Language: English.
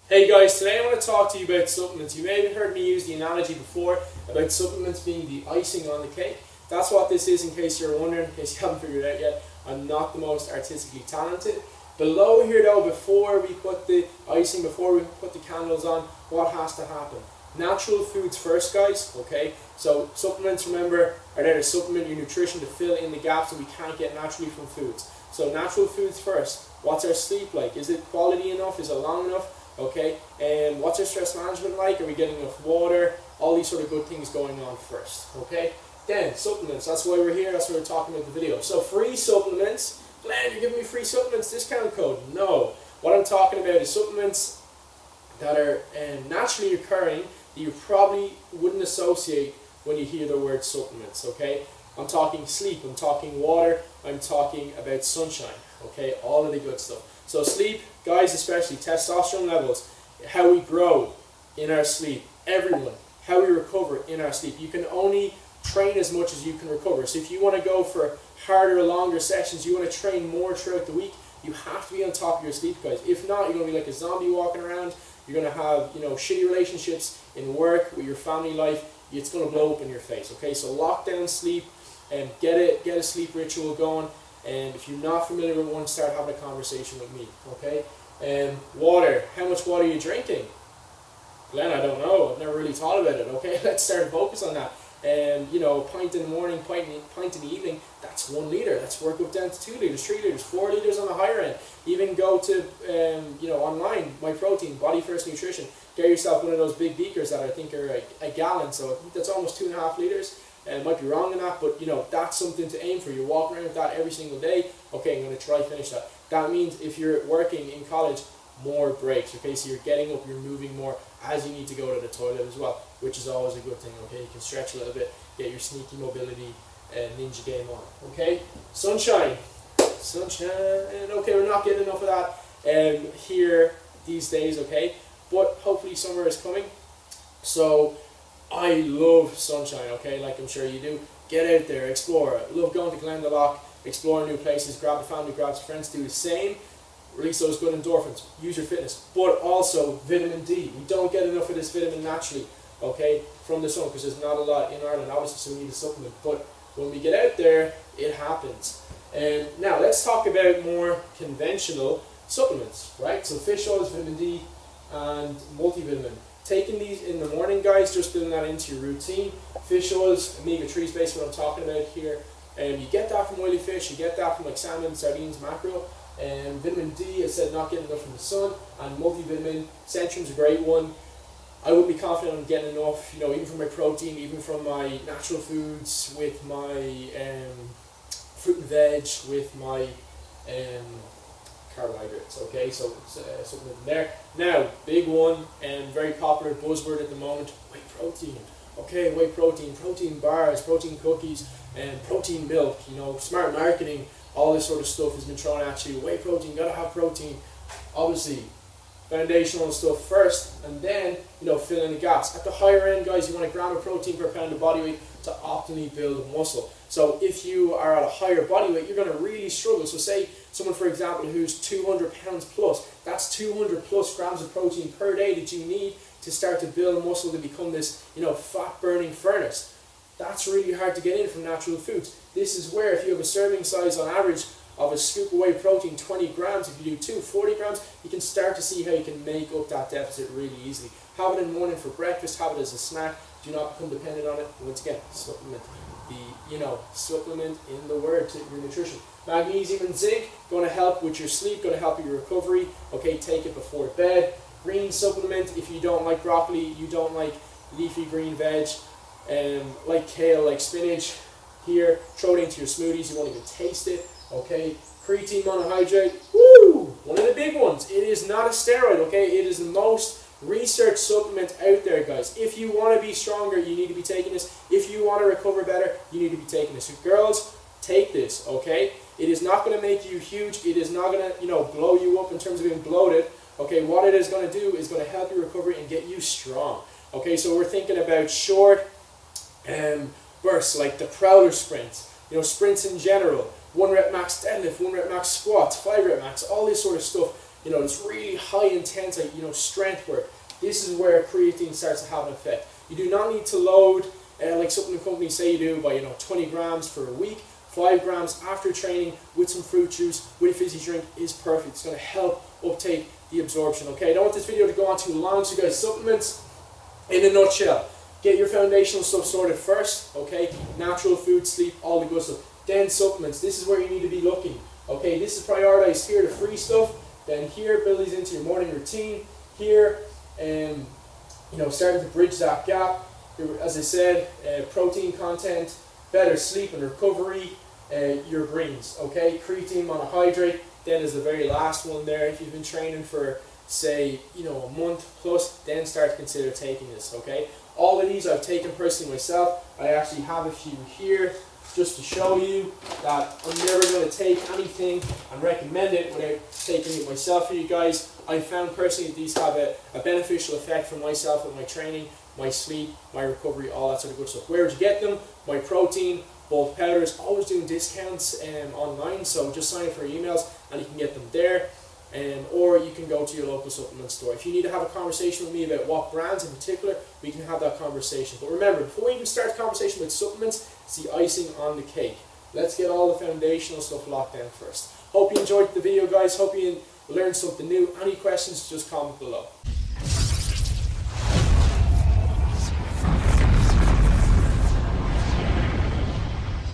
Hey guys, today I want to talk to you about supplements. You may have heard me use the analogy before about supplements being the icing on the cake. That's what this is, in case you're wondering, in case you haven't figured it out yet. I'm not the most artistically talented. Below here though, before we put the icing, before we put the candles on, what has to happen? Natural foods first, guys, okay? So supplements, remember, are there to supplement your nutrition to fill in the gaps that we can't get naturally from foods. So natural foods first. What's our sleep like? Is it quality enough? Is it long enough? Okay, and what's our stress management like? Are we getting enough water? All these sort of good things going on first, okay? Then, supplements, that's why we're here, that's why we're talking about the video. So free supplements, Glenn, you're giving me free supplements, discount code. No, what I'm talking about is supplements that are naturally occurring that you probably wouldn't associate when you hear the word supplements, okay? I'm talking sleep, I'm talking water, I'm talking about sunshine, okay? All of the good stuff. So sleep, guys especially, testosterone levels, how we grow in our sleep, everyone, how we recover in our sleep. You can only train as much as you can recover. So if you want to go for harder, longer sessions, you want to train more throughout the week, you have to be on top of your sleep, guys. If not, you're going to be like a zombie walking around. You're going to have, shitty relationships in work, with your family life. It's going to blow up in your face, okay? So lock down sleep and get a sleep ritual going. And if you're not familiar with one, start having a conversation with me, okay? Water, how much water are you drinking? Glenn, I don't know. I've never really thought about it, okay? Let's start to focus on that. Pint in the morning, pint in the evening, that's 1 liter. Let's work up down to 2 liters, 3 liters, 4 liters on the higher end. Even go to, online, MyProtein, Body First Nutrition. Get yourself one of those big beakers that I think are a gallon, so I think that's almost 2.5 liters. Might be wrong in that, but that's something to aim for. You're walking around with that every single day. Okay, I'm going to try finish that. That means if you're working in college, more breaks. Okay, so you're getting up, you're moving more as you need to go to the toilet as well, which is always a good thing. Okay, you can stretch a little bit, get your sneaky mobility ninja game on. Okay, sunshine. Okay, we're not getting enough of that here these days. Okay, but hopefully summer is coming. So I love sunshine, okay, like I'm sure you do. Get out there, explore. Love going to Glendalough, exploring new places, grab a family, grab some friends, do the same. Release those good endorphins, use your fitness. But also vitamin D. We don't get enough of this vitamin naturally, okay, from the sun, because there's not a lot in Ireland, obviously, so we need a supplement. But when we get out there, it happens. Now, let's talk about more conventional supplements, right? So fish oils, vitamin D, and multivitamin. Taking these in the morning, guys, just building that into your routine. Fish oils, omega-3 is basically what I'm talking about here. You get that from oily fish, you get that from like salmon, sardines, mackerel. Vitamin D, I said, not getting enough from the sun. And multivitamin, Centrum's a great one. I would be confident on getting enough, even from my protein, even from my natural foods, with my fruit and veg, with my carbohydrates, okay, so something in there. Now, big one and very popular buzzword at the moment, whey protein. Okay, whey protein bars, protein cookies, and protein milk, smart marketing, all this sort of stuff has been thrown at you. Whey protein, gotta have protein. Obviously, foundational stuff first, and then, fill in the gaps. At the higher end, guys, you want a gram of protein per pound of body weight to optimally build muscle. So if you are at a higher body weight, you're going to really struggle. So say someone, for example, who's 200 pounds plus, that's 200 plus grams of protein per day that you need to start to build muscle to become this, fat burning furnace. That's really hard to get in from natural foods. This is where, if you have a serving size on average of a scoop of whey protein, 20 grams, if you do 40 grams, you can start to see how you can make up that deficit really easily. Have it in the morning for breakfast, have it as a snack, do not become dependent on it. Once again, supplement. Supplement in the word to your nutrition. Magnesium and zinc, going to help with your sleep, going to help with your recovery. Okay, take it before bed. Green supplement, if you don't like broccoli, you don't like leafy green veg, like kale, like spinach, here, throw it into your smoothies, you won't even taste it. Okay, creatine monohydrate, woo! One of the big ones. It is not a steroid, okay? It is the most research supplement out there, guys. If you want to be stronger, you need to be taking this. If you want to recover better, you need to be taking this. So girls, take this, okay? It is not going to make you huge. It is not going to, blow you up in terms of being bloated. Okay, what it is going to do is going to help your recovery and get you strong. Okay, so we're thinking about short bursts, like the Prowler sprints, sprints in general, 1 rep max deadlift, 1 rep max squats, 5 rep max, all this sort of stuff. this really high intense, strength work. This is where creatine starts to have an effect. You do not need to load, like supplement companies say you do, by 20 grams for a week. 5 grams after training with some fruit juice, with a fizzy drink is perfect. It's going to help uptake the absorption. Okay, I don't want this video to go on too long, so guys, supplements in a nutshell. Get your foundational stuff sorted first, okay? Natural food, sleep, all the good stuff. Then supplements. This is where you need to be looking. Okay, this is prioritized here, the free stuff. Then here, build these into your morning routine. Here, starting to bridge that gap. As I said, protein content, better sleep and recovery, your greens. Okay, creatine monohydrate. Then is the very last one there. If you've been training for, say, a month plus, then start to consider taking this. Okay. All of these I've taken personally myself. I actually have a few here just to show you that I'm never going to take anything and recommend it without taking it myself for you guys. I found personally that these have a beneficial effect for myself with my training, my sleep, my recovery, all that sort of good stuff. Where would you get them? My protein, bulk powders, always doing discounts online, so just sign up for emails and you can get them there. Or you can go to your local supplement store. If you need to have a conversation with me about what brands in particular, we can have that conversation. But remember, before we even start the conversation with supplements, it's the icing on the cake. Let's get all the foundational stuff locked down first. Hope you enjoyed the video, guys. Hope you learned something new. Any questions, just comment below.